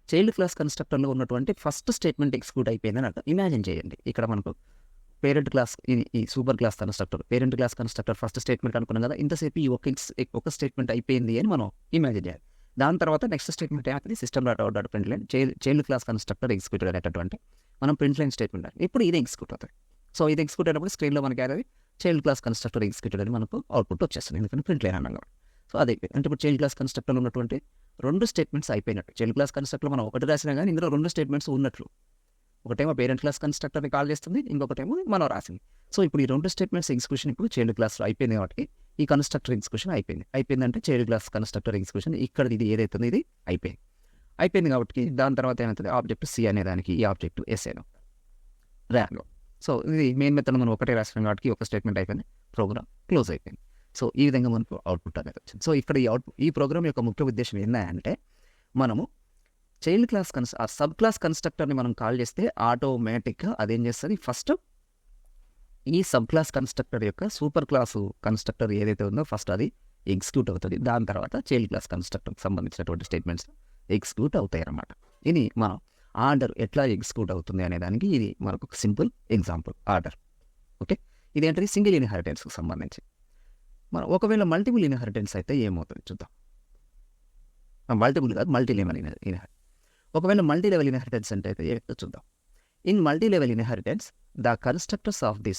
Speaker 1: చైల్డ్ క్లాస్ కన్స్ట్రక్టర్లో ఉన్నటువంటి ఫస్ట్ స్టేట్మెంట్ ఎగ్జిక్యూట్ అయిపోయింది అని అర్థం. ఇమాజిన్ చేయండి, ఇక్కడ మనకు పేరెంట్ క్లాస్ ఈ super class constructor parent class constructor first statement అనుకున్నాం కదా, ఇంతసేపు ఈ ఒక స్టేట్మెంట్ అయిపోయింది అని మనం ఇమాజిన్ చేయాలి. దాని తర్వాత నెక్స్ట్ స్టేట్మెంట్ ఏమవుతుంది, system dot out dot print line child class constructor executed అనేటటువంటి మనం ప్రింట్ లైన్ స్టేట్మెంట్ అని ఇప్పుడు ఇది ఎగ్జిక్యూట్ అవుతుంది. సో ఇది ఎగ్జిక్యూట్ అయినప్పుడు స్క్రీన్లో మనకి అది చైల్డ్ క్లాస్ కన్స్ట్రక్టర్ ఎగ్జిక్యూటెడ్ అని మనకు అవుట్పుట్ వచ్చేస్తుంది, ఎందుకంటే ప్రింట్ లైన్ అన్నాం కాబట్టి. సో అది అంటే ఇప్పుడు చైల్డ్ క్లాస్ కన్స్ట్రక్టర్లో ఉన్నటువంటి రెండు స్టేట్మెంట్స్ అయిపోయినట్టు. చైల్డ్ క్లాస్ కన్స్ట్రక్టర్ మనం ఒకటి రాసినా కానీ ఇందులో రెండు స్టేట్మెంట్స్ ఉన్నట్లు, ఒకటేమో పేరెంట్ క్లాస్ కన్స్ట్రక్టర్ని కాల్ చేస్తుంది, ఇంకొకటేమో మనం రాసింది. సో ఇప్పుడు ఈ రెండు స్టేట్మెంట్స్ ఎగ్జిక్యూషన్ ఇప్పుడు చైల్డ్ క్లాస్లో అయిపోయింది కాబట్టి ఈ కన్స్ట్రక్టర్ ఎగ్జిక్యూషన్ అయిపోయిందంటే చైల్డ్ క్లాస్ కన్స్ట్రక్టర్ ఎగ్జిక్యూషన్ ఇక్కడ ఇది ఏదైతుందో ఇది అయిపోయింది కాబట్టి దాని తర్వాత ఏమవుతుంది, ఆబ్జెక్ట్ సి అనే దానికి ఈ ఆబ్జెక్ట్ ఎస్ అయినా ర్యాన్లో. సో ఇది మెయిన్ మెథడ్ మనం ఒకటే రాసినాం కాబట్టి ఒక స్టేట్మెంట్ అయిపోయింది, ప్రోగ్రామ్ క్లోజ్ అయిపోయింది. సో ఈ విధంగా మనకు అవుట్పుట్ అనేది వచ్చింది. సో ఇక్కడ ఈ ప్రోగ్రామ్ యొక్క ముఖ్య ఉద్దేశం ఏంటంటే మనము చైల్డ్ క్లాస్ ఆ సబ్ క్లాస్ కన్స్ట్రక్టర్ని మనం కాల్ చేస్తే ఆటోమేటిక్గా అదేం చేస్తుంది, ఫస్ట్ ఈ సబ్ క్లాస్ కన్స్ట్రక్టర్ యొక్క సూపర్ క్లాసు కన్స్ట్రక్టర్ ఏదైతే ఉందో ఫస్ట్ అది ఎగ్జిక్యూట్ అవుతుంది. దాని తర్వాత చైల్డ్ క్లాస్ కన్స్ట్రక్టర్కి సంబంధించినటువంటి స్టేట్మెంట్స్ ఎగ్జిక్యూట్ అవుతాయి అన్నమాట. ఇది మనం ఆర్డర్ ఎట్లా ఎగ్జిక్యూట్ అవుతుంది అనే దానికి ఇది మనకు ఒక సింపుల్ ఎగ్జాంపుల్ ఆర్డర్. ఓకే, ఇదేంటది సింగిల్ ఇన్హెరిటెన్స్కి సంబంధించి. మనం ఒకవేళ మల్టిపుల్ ఇన్హెరిటెన్స్ అయితే ఏమవుతుంది చూద్దాం. మల్టిపుల్ కాదు, మల్టీ లెవెల్ ఇన్హెరిటెన్స్. ఒకవేళ మల్టీ లెవెల్ ఇన్హెరిటెన్స్ అంటే అయితే చూద్దాం. In multi level inheritance the constructors of the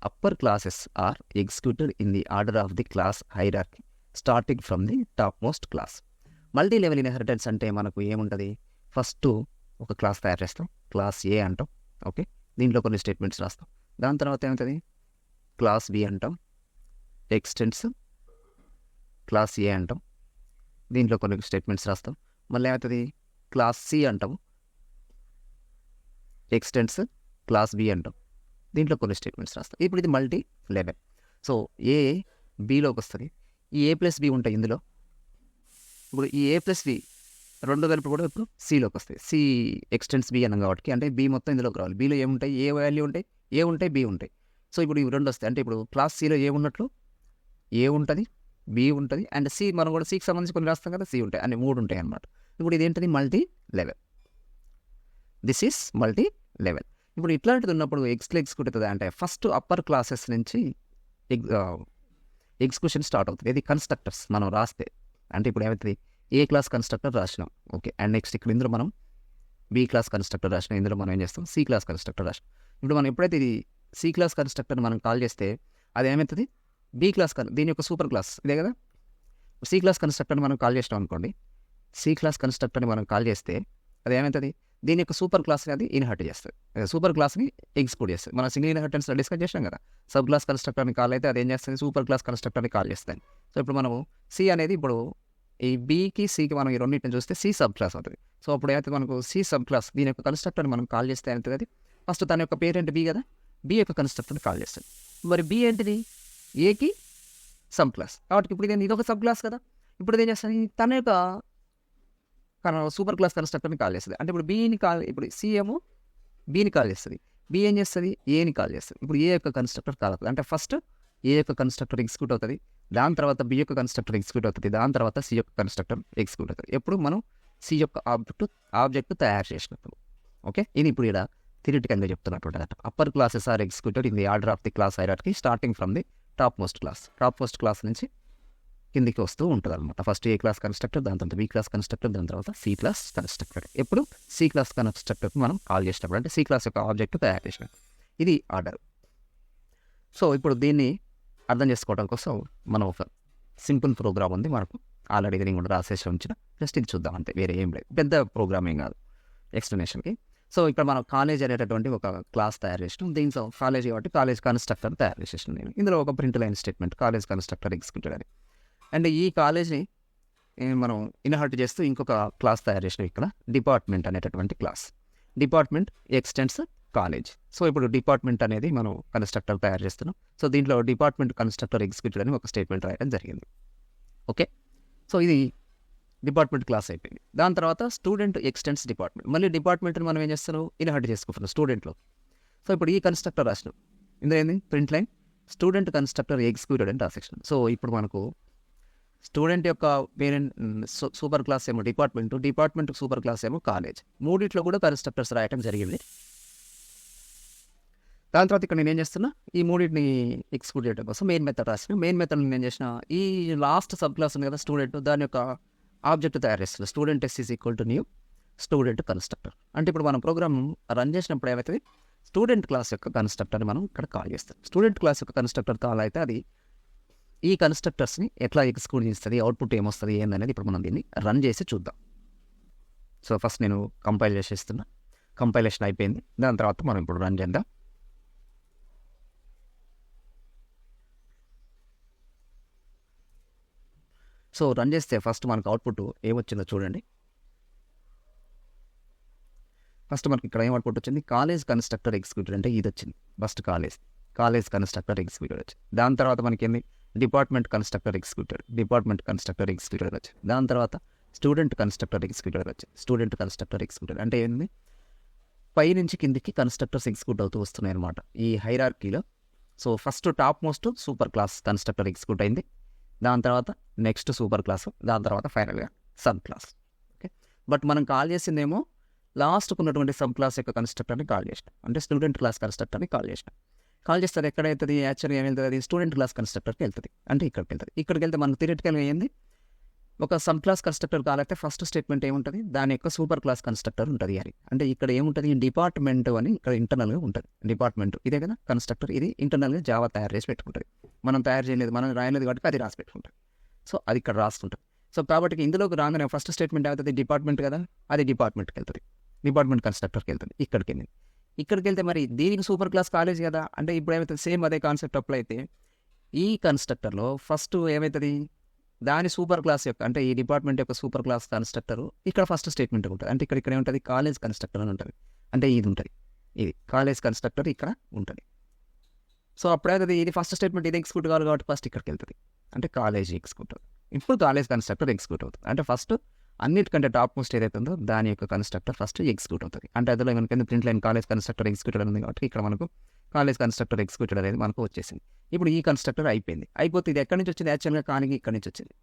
Speaker 1: upper classes are executed in the order of the class hierarchy starting from the top most class. Multi level inheritance అంటే మనకు ఏముంటుంది, first ఒక class తయారు చేస్తాం, class ఏ అంటాం. Okay, దీంట్లో కొన్ని statements రాస్తాం. దాని తర్వాత ఏమవుతుంది, క్లాస్ బి అంటాం, ఎక్స్టెండ్స్ క్లాస్ ఏ అంటాం, దీంట్లో కొన్ని స్టేట్మెంట్స్ రాస్తాం. మళ్ళీ ఏమవుతుంది, క్లాస్ సి అంటాం, ఎక్స్టెండ్స్ క్లాస్ బి అంటాం, దీంట్లో కొన్ని స్టేట్మెంట్స్ రాస్తాం. ఇప్పుడు ఇది మల్టీ లెవెల్. సో ఏ బిలోకి వస్తుంది, ఈ ఏ ప్లస్ బి ఉంటాయి ఇందులో. ఇప్పుడు ఈ ఏ ప్లస్ బి రెండు కలిపి కూడా ఇప్పుడు సిలోకి వస్తాయి. సి ఎక్స్టెండ్స్ బి అన్నాం కాబట్టి అంటే బి మొత్తం ఇందులోకి రావాలి. బిలో ఏముంటాయి, ఏ వాల్యూ ఉంటాయి, ఏ ఉంటాయి, బి ఉంటాయి. సో ఇప్పుడు ఇవి రెండు వస్తాయి. అంటే ఇప్పుడు క్లాస్ సిలో ఏ ఉన్నట్లు ఏ ఉంటుంది, బి ఉంటుంది, అండ్ సి మనం కూడా సికి సంబంధించి కొన్ని రాస్తాం కదా, సి ఉంటాయి, అన్ని మూడు ఉంటాయి అన్నమాట. ఇప్పుడు ఇదేంటిది multi level, this is multi level. ఇప్పుడు ఇట్లాంటిది ఉన్నప్పుడు ఎగ్జిక్యూట్ అవుతుంది అంటే ఫస్ట్ అప్పర్ క్లాసెస్ నుంచి ఎగ్జిక్యూషన్ స్టార్ట్ అవుతుంది. ఇది కన్స్ట్రక్టర్స్ మనం రాస్తే అంటే ఇప్పుడు ఏమవుతుంది, ఏ క్లాస్ కన్స్ట్రక్టర్ రాసినాం. ఓకే, అండ్ నెక్స్ట్ ఇక్కడ ఇందులో మనం బి క్లాస్ కన్స్ట్రక్టర్ రాసినాం, ఇందులో మనం ఏం చేస్తాం, సి క్లాస్ కన్స్ట్రక్టర్ రాసినాం. ఇప్పుడు మనం ఎప్పుడైతే ఇది సి క్లాస్ కన్స్ట్రక్టర్ని మనం కాల్ చేస్తే అది ఏమవుతుంది, బి క్లాస్ దీని యొక్క సూపర్ క్లాస్ ఇదే కదా. సి క్లాస్ కన్స్ట్రక్టర్ని మనం కాల్ చేసినాం అనుకోండి, సి క్లాస్ కన్స్ట్రక్టర్ని మనం కాల్ చేస్తే అది ఏమవుతుంది, దీని యొక్క సూపర్ క్లాస్ని అది ఇన్హెరిట్ చేస్తుంది, సూపర్ క్లాస్ని ఎగ్జిక్యూట్ చేస్తుంది. మనం సింగిల్ ఇన్హెరిటెన్స్ డిస్కస్ చేసినాం కదా, సబ్ క్లాస్ కన్స్ట్రక్టర్ని కాల్ అయితే అది ఏం చేస్తుంది, సూపర్ క్లాస్ కన్స్ట్రక్టర్ని కాల్ చేస్తుంది. సో ఇప్పుడు మనము సి అనేది ఇప్పుడు ఈ బీకి సికి మనం ఈ రెండింటిని చూస్తే సి సబ్ క్లాస్ అవుతుంది. సో అప్పుడు అయితే మనకు సి సబ్ క్లాస్ దీని యొక్క కన్స్ట్రక్టర్ని మనం కాల్ చేస్తే అవుతుంది, అది ఫస్ట్ తన యొక్క పేరెంట్ బి కదా, బి యొక్క కన్స్ట్రక్టర్ని కాల్ చేస్తుంది. మరి బి ఏంటిది, ఏకి సబ్ క్లాస్ కాబట్టి ఇప్పుడు ఇది ఒక సబ్ క్లాస్ కదా. ఇప్పుడు ఏం చేస్తుంది, తన యొక్క సూపర్ క్లాస్ కన్స్ట్రక్టర్ని కాల్ చేస్తుంది. అంటే ఇప్పుడు బీని ఇప్పుడు సి ఏమో బీని కాల్ చేస్తుంది, బి ఏం చేస్తుంది, ఏని కాల్ చేస్తుంది. ఇప్పుడు ఏ యొక్క కన్స్ట్రక్టర్ కాల్ అవుతుంది, అంటే ఫస్ట్ ఏ యొక్క కన్స్ట్రక్టర్ ఎగ్జిక్యూట్ అవుతుంది, దాని తర్వాత బి యొక్క కన్స్ట్రక్టర్ ఎగ్జిక్యూట్ అవుతుంది, దాని తర్వాత సి యొక్క కన్స్ట్రక్టర్ ఎగ్జిక్యూట్ అవుతుంది. ఎప్పుడు మనం సి యొక్క ఆబ్జెక్ట్ తయారు చేసినప్పుడు. ఓకే, ఇది ఇప్పుడు ఇక్కడ థియరిటికల్గా చెప్తున్నటువంటి upper classes are executed in the order of the class hierarchy starting from the top most class నుంచి కిందికి వస్తూ ఉంటుంది అనమాట. ఫస్ట్ ఏ క్లాస్ కన్స్ట్రక్టర్, దాని తర్వాత బి క్లాస్ కన్స్ట్రక్టర్, దాని తర్వాత సి క్లాస్ కన్స్ట్రక్టర్. ఎప్పుడు సి క్లాస్ కన్స్ట్రక్టర్కి మనం కాల్ చేసినప్పుడు, అంటే సి క్లాస్ యొక్క ఆబ్జెక్ట్ తయారు చేసినప్పుడు, ఇది ఆర్డర్. సో ఇప్పుడు దీన్ని అర్థం చేసుకోవడం కోసం మనం ఒక సింపుల్ ప్రోగ్రామ్ ఉంది మనకు ఆల్రెడీ, ఇది నేను కూడా రాసేసి ఉంచిన, జస్ట్ ఇది చూద్దాం అంతే, వేరే ఏం లేదు, పెద్ద ప్రోగ్రామ్ ఏం కాదు ఎక్స్ప్లెనేషన్కి. సో ఇక్కడ మనం కాలేజ్ అనేటటువంటి ఒక క్లాస్ తయారు చేసినాం. దీంట్లో కాలేజ్ కాబట్టి కాలేజ్ కన్స్ట్రక్టర్ తయారు చేసేసాను నేను. ఇందులో ఒక print line statement college constructor executed అని. అండ్ ఈ కాలేజ్ని మనం ఇన్హర్ట్ చేస్తూ ఇంకొక క్లాస్ తయారు చేసినాం ఇక్కడ, డిపార్ట్మెంట్ అనేటటువంటి class. Department extends college. So ఇప్పుడు డిపార్ట్మెంట్ అనేది మనం కన్స్ట్రక్టర్ తయారు చేస్తున్నాం. సో దీంట్లో డిపార్ట్మెంట్ కన్స్ట్రక్టర్ ఎగ్జిక్యూటెడ్ అని ఒక స్టేట్మెంట్ రాయడం జరిగింది. ఓకే, సో ఇది డిపార్ట్మెంట్ క్లాస్ అయిపోయింది. దాని తర్వాత స్టూడెంట్ ఎక్స్టెండ్స్ డిపార్ట్మెంట్. మళ్ళీ డిపార్ట్మెంట్ని మనం ఏం చేస్తున్నాం, ఇన్హర్ట్ చేసుకుంటున్నాం స్టూడెంట్లో. సో ఇప్పుడు ఈ కన్స్ట్రక్టర్ రాసినాం, ఇందులో ఏంది print line student constructor executed అని రాసేసాం. సో ఇప్పుడు మనకు స్టూడెంట్ యొక్క పేరెంట్ సూపర్ క్లాస్ ఏమో డిపార్ట్మెంట్ సూపర్ క్లాస్ ఏమో కాలేజ్. మూడిట్లో కూడా కన్స్ట్రక్టర్స్ రాయటం జరిగింది. దాని తర్వాత ఇక్కడ నేను ఏం చేస్తున్నా, ఈ మూడింటిని ఎగ్జిక్యూట్ చేయడం కోసం మెయిన్ మెథడ్ రాసిన. మెయిన్ మెథడ్ నేను చేసిన ఈ లాస్ట్ సబ్ క్లాస్ ఉంది కదా స్టూడెంట్, దాని యొక్క ఆబ్జెక్ట్ తయారు చేస్తుంది. Student S is equal to new student constructor. అంటే ఇప్పుడు మనం ప్రోగ్రామ్ రన్ చేసినప్పుడు ఏమవుతుంది, స్టూడెంట్ క్లాస్ యొక్క కన్స్ట్రక్టర్ని మనం ఇక్కడ కాల్ చేస్తాం. స్టూడెంట్ క్లాస్ యొక్క కన్స్ట్రక్టర్ కాల్ అయితే అది ఈ కన్స్ట్రక్టర్స్ని ఎట్లా ఎగ్జిక్యూట్ చేస్తుంది, అవుట్పుట్ ఏమొస్తుంది ఏందనేది ఇప్పుడు మనం దీన్ని రన్ చేసి చూద్దాం. సో ఫస్ట్ నేను కంపైల్ చేసేస్తున్నా, కంపైలేషన్ అయిపోయింది. దాని తర్వాత మనం ఇప్పుడు రన్ చేద్దాం. సో రన్ చేస్తే ఫస్ట్ మనకు అవుట్పుట్ ఏమొచ్చిందో చూడండి. ఫస్ట్ మనకి ఇక్కడ ఏం అవుట్పుట్ వచ్చింది, కాలేజ్ కన్స్ట్రక్టర్ ఎగ్జిక్యూటెడ్ అంటే ఇది వచ్చింది. ఫస్ట్ కాలేజ్ కన్స్ట్రక్టర్ ఎగ్జిక్యూటెడ్ వచ్చింది. దాని తర్వాత మనకి ఏంది డిపార్ట్మెంట్ కన్స్ట్రక్టర్ ఎగ్జిక్యూటెడ్ వచ్చింది. దాని తర్వాత స్టూడెంట్ కన్స్ట్రక్టర్ ఎగ్జిక్యూటెడ్ వచ్చింది. అంటే ఏంది, పై నుంచి కిందికి కన్స్ట్రక్టర్స్ ఎగ్జిక్యూట్ అవుతూ వస్తున్నాయి అనమాట ఈ హైరార్కీలో. So first top most super class constructor execute అయింది, దాని తర్వాత నెక్స్ట్ సూపర్ క్లాస్, దాని తర్వాత ఫైనల్గా సబ్ క్లాస్. ఓకే, బట్ మనం కాల్ చేసిందేమో లాస్ట్కు ఉన్నటువంటి సబ్ క్లాస్ యొక్క కన్స్ట్రక్టర్ని కాల్ చేసినాం, అంటే స్టూడెంట్ క్లాస్ కన్స్ట్రక్టర్ని కాల్ చేసినాం. కాల్ చేస్తే అది ఎక్కడైతుంది, యాక్చువల్గా ఏమవుతుంది, అది స్టూడెంట్ క్లాస్ కన్స్ట్రక్టర్కి వెళ్తుంది, అంటే ఇక్కడికి వెళ్తే మనకు థియరిటికల్గా ఏంది, ఒక సబ్ క్లాస్ కన్స్ట్రక్టర్ కాల్ అయితే ఫస్ట్ స్టేట్మెంట్ ఏముంటుంది, దాని యొక్క సూపర్ క్లాస్ కన్స్ట్రక్టర్ ఉంటుంది అని. అంటే ఇక్కడ ఏముంటుంది, డిపార్ట్మెంట్ అని ఇక్కడ ఇంటర్నల్గా ఉంటుంది. డిపార్ట్మెంట్ ఇదే కదా కన్స్ట్రక్టర్, ఇది ఇంటర్నల్గా జావా తయారు చేసి పెట్టుకుంటుంది. మనం తయారు చేయలేదు, మనం రాయలేదు కాబట్టి అది రాసి పెట్టుకుంటుంది. సో అది ఇక్కడ రాస్తుంటుంది. సో కాబట్టి ఇందులోకి రాగానే ఫస్ట్ స్టేట్మెంట్ ఏమవుతుంది, డిపార్ట్మెంట్ కదా, అది డిపార్ట్మెంట్కి వెళ్తుంది, డిపార్ట్మెంట్ కన్స్ట్రక్టర్కి వెళ్తుంది. ఇక్కడికి వెళ్తే మరి దీనికి సూపర్ క్లాస్ కాలేజ్ కదా, అంటే ఇప్పుడు ఏమవుతుంది, సేమ్ అదే కాన్సెప్ట్ అప్లై అయితే ఈ కన్స్ట్రక్టర్లో ఫస్ట్ ఏమవుతుంది, దాని సూపర్ క్లాస్ యొక్క, అంటే ఈ డిపార్ట్మెంట్ యొక్క సూపర్ క్లాస్ కన్స్ట్రక్టర్ ఇక్కడ ఫస్ట్ స్టేట్మెంట్ ఉంటుంది. అంటే ఇక్కడ ఏముంటుంది, కాలేజ్ కన్స్ట్రక్టర్ అని ఉంటుంది. అంటే ఇది ఉంటుంది, ఇది కాలేజ్ కన్స్ట్రక్టర్ ఇక్కడ ఉంటుంది. సో అప్పుడైతే ఇది ఫస్ట్ స్టేట్మెంట్ ఇది ఎగ్జిక్యూట్ కావాలి కాబట్టి ఫస్ట్ ఇక్కడికి వెళ్తుంది, అంటే కాలేజ్ ఎగ్జిక్యూట్ అవుతుంది. ఇప్పుడు కాలేజ్ కన్స్ట్రక్టర్ ఎగ్జిక్యూట్ అవుతుంది. అంటే ఫస్ట్ అన్నిటికంటే టాప్ మోస్ట్ ఏదైతే ఉందో దాని యొక్క కన్స్ట్రక్టర్ ఫస్ట్ ఎగ్జిక్యూట్ అవుతుంది. అంటే అందులో మనకి print line college constructor executed ఉంది కాబట్టి ఇక్కడ మనకు కాలేజ్ కన్స్ట్రక్టర్ ఎగ్జిక్యూటెడ్ అనేది మనకు వచ్చేసింది. ఇప్పుడు ఈ కన్స్ట్రక్టర్ అయిపోతే ఇది ఎక్కడి నుంచి వచ్చింది, యాక్చువల్గా కానీ ఇక్కడి నుంచి వచ్చింది,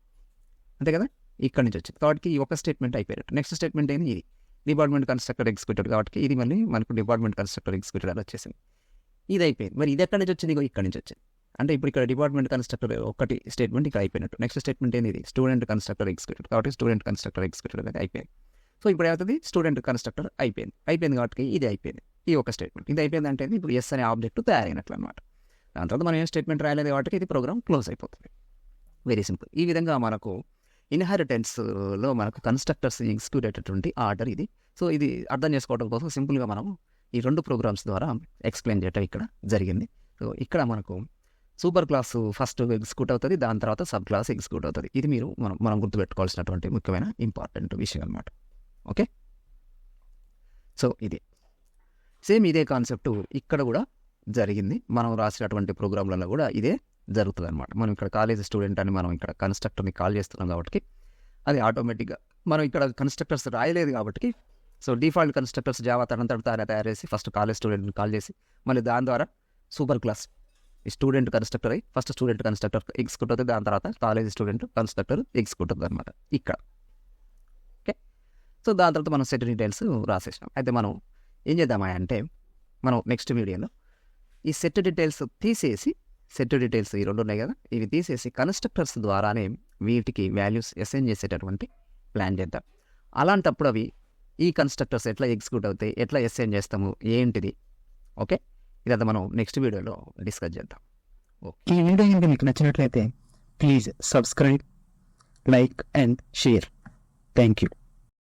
Speaker 1: అంతే కదా, ఇక్కడి నుంచి వచ్చింది. కాబట్టి ఈ ఒక స్టేట్మెంట్ అయిపోయినట్టు. నెక్స్ట్ స్టేట్మెంట్ ఏంది, ఇది డిపార్ట్మెంట్ కన్స్ట్రక్టర్ ఎగ్జిక్యూటెడ్ కాబట్టి ఇది మళ్ళీ మనకు డిపార్ట్మెంట్ కన్స్ట్రక్టర్ ఎగ్జిక్యూటెడ్ అని వచ్చేసింది. ఇది అయిపోయింది. మరి ఇది ఎక్కడి నుంచి వచ్చింది, ఇక్కడి నుంచి వచ్చింది. అంటే ఇప్పుడు ఇక్కడ డిపార్ట్మెంట్ కన్స్ట్రక్టర్ ఒకటి స్టేట్మెంట్ ఇక్కడ అయిపోయినట్టు. నెక్స్ట్ స్టేట్మెంట్ ఏంది, ఇది స్టూడెంట్ కన్స్ట్రక్టర్ ఎగ్జిక్యూటెడ్ కాబట్టి స్టూడెంట్ కన్స్ట్రక్టర్ ఎగ్జిక్యూటెడ్ అనేది అయిపోయింది. సో ఇప్పుడు ఏమవుతుంది, స్టూడెంట్ కన్స్ట్రక్టర్ అయిపోయింది కాబట్టి ఇది అయిపోయింది, ఈ ఒక స్టేట్మెంట్. ఇది అయిపోయింది అంటే ఇప్పుడు ఎస్ అనే ఆబ్జెక్ట్ తయారైనట్లు అనమాట. దాని తర్వాత మనం ఏం స్టేట్మెంట్ రాయలేదు కాబట్టి ఇది ప్రోగ్రామ్ క్లోజ్ అయిపోతుంది. Very simple. ఈ విధంగా మనకు ఇన్హెరిటెన్స్లో మనకు కన్స్ట్రక్టర్స్ ఎగ్జిక్యూట్ అయ్యేటటువంటి ఆర్డర్ ఇది. సో ఇది అర్థం చేసుకోవడం కోసం సింపుల్గా మనం ఈ రెండు ప్రోగ్రామ్స్ ద్వారా ఎక్స్ప్లెయిన్ చేయటం ఇక్కడ జరిగింది. సో ఇక్కడ మనకు సూపర్ క్లాస్ ఫస్ట్ ఎగ్జిక్యూట్ అవుతుంది, దాని తర్వాత సబ్ క్లాస్ ఎగ్జిక్యూట్ అవుతుంది. ఇది మనం గుర్తుపెట్టుకోవాల్సినటువంటి ముఖ్యమైన ఇంపార్టెంట్ విషయం అనమాట. ఓకే, సో ఇది సేమ్ ఇదే కాన్సెప్ట్ ఇక్కడ కూడా జరిగింది. మనం రాసినటువంటి ప్రోగ్రాంలలో కూడా ఇదే జరుగుతుంది అనమాట. మనం ఇక్కడ కాలేజ్ స్టూడెంట్ అని మనం ఇక్కడ కన్స్ట్రక్టర్ని కాల్ చేస్తున్నాం కాబట్టి అది ఆటోమేటిక్గా మనం ఇక్కడ కన్స్ట్రక్టర్స్ రాయలేదు కాబట్టి, సో డిఫాల్ట్ కన్స్ట్రక్టర్స్ జావా తయారు చేసి ఫస్ట్ కాలేజ్ స్టూడెంట్ని కాల్ చేసి మళ్ళీ దాని ద్వారా సూపర్ క్లాస్ ఈ స్టూడెంట్ కన్స్ట్రక్టర్ అయ్యి ఫస్ట్ స్టూడెంట్ కన్స్ట్రక్టర్ ఎగ్జిక్యూట్ అవుతుంది, దాని తర్వాత కాలేజ్ స్టూడెంట్ కన్స్ట్రక్టర్ ఎగ్జిక్యూట్ అవుతుంది అనమాట ఇక్కడ. ఓకే, సో దాని తర్వాత మనం సెట్ డీటెయిల్స్ రాసేసినాం. అయితే మనం ఏం చేద్దామా అంటే మనం నెక్స్ట్ వీడియోలో ఈ సెట్ డీటెయిల్స్ తీసేసి సెట్ డీటెయిల్స్ ఈ రెండు ఉన్నాయి కదా, ఇవి తీసేసి కన్స్ట్రక్టర్స్ ద్వారానే వీటికి వాల్యూస్ అసైన్ చేసేటటువంటి ప్లాన్ చేద్దాం. అలాంటప్పుడు అవి ఈ కన్స్ట్రక్టర్స్ ఎట్లా ఎగ్జిక్యూట్ అవుతాయి, ఎట్లా అసైన్ చేస్తాము ఏంటిది, ఓకే, ఇదంతా మనం నెక్స్ట్ వీడియోలో డిస్కస్ చేద్దాం.
Speaker 2: ఈ వీడియో కనుక మీకు నచ్చినట్లయితే please subscribe, like and share. Thank you.